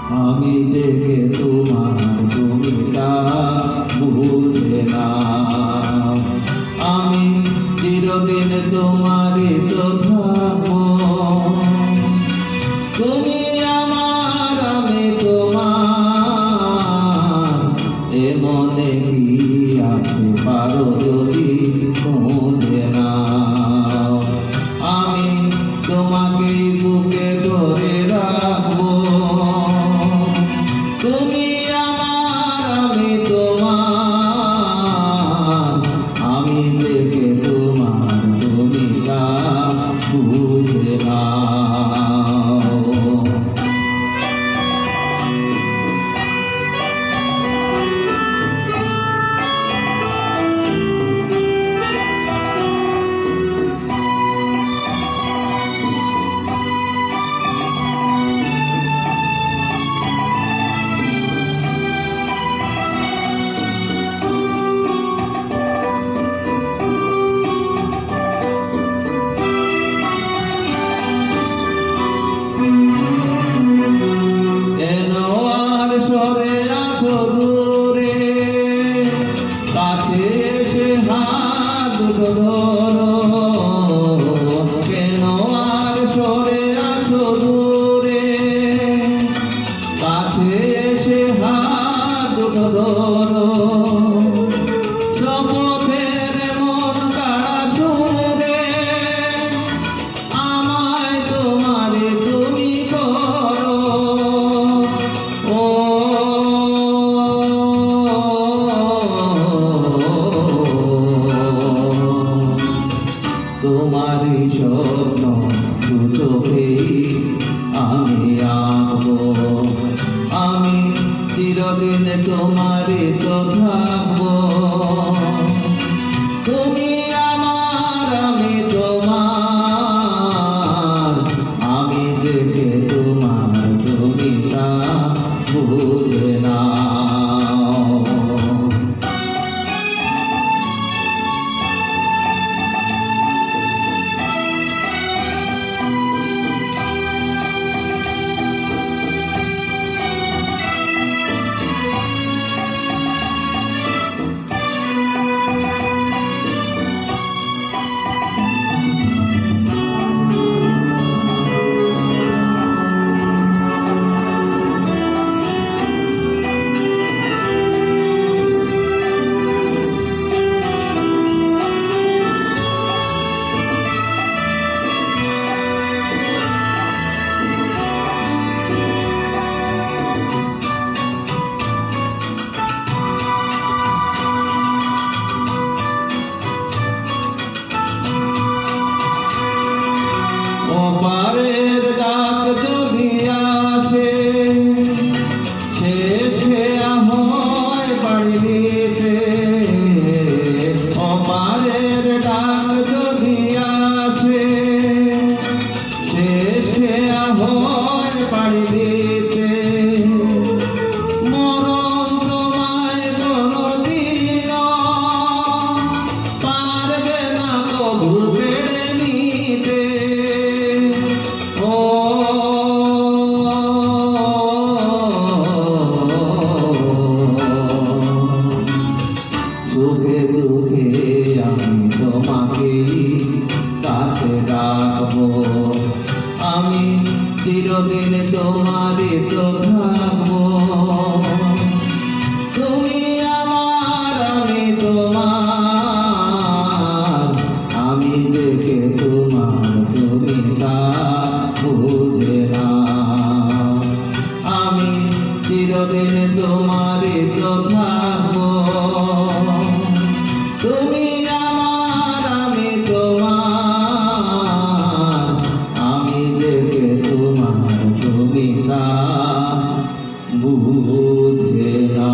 আমি দেখে তোমার তুমি তা বুঝে না। আমি চিরদিন তোমারই তো থাকবো, তুমি আমার আমি তোমার। এ মনে কি আছে পারো যদি খুঁজে নাও। আমি তোমাকে বুকে ধরে রাখবো, তুমি আমার আমি তোমার। আমি দেখে তোমার তুমি তা বুঝে নাও। সরে আছো দূরে, কাছে এসে হাত দুটো ধরো। কেন আর সরে আছো দূরে, কাছে এসে হাত দুটো ধরো। শপথের মন কাড়া সুরে আমায় তোমারে তুমি করো। তোমারই স্বপ্ন দু চোখেই আমি আঁকবো। আমি চিরদিন তোমারই তো থাকবো, তুমি আমার আমি তোমার। আমি দেখে তোমার তুমি তা বুঝে নাও। ওপারের ডাক যদি আসে, শেষ খেয়া হয় বাড়ি দিতে। ওপারের ডাক যদি আসে, শেষ খেয়া হয় বাড়ি দিতে। মরণ তোমায় কোনদিনও পারবে না কবু কেড়ে নিতে। সুখে দুঃখে আমি তোমাকে কাছে রাখবো, আমি চিরদিন তোমারই তো থাকবো। তুমি আমার আমি তোমার। আমি দেখে তোমার তুমি তা বুঝে নাও। আমি চিরদিন তোমারই তো থাকবো, তুমি আমার আমি তোমার। আমি দেখে তোমার তুমি তা বুঝে না।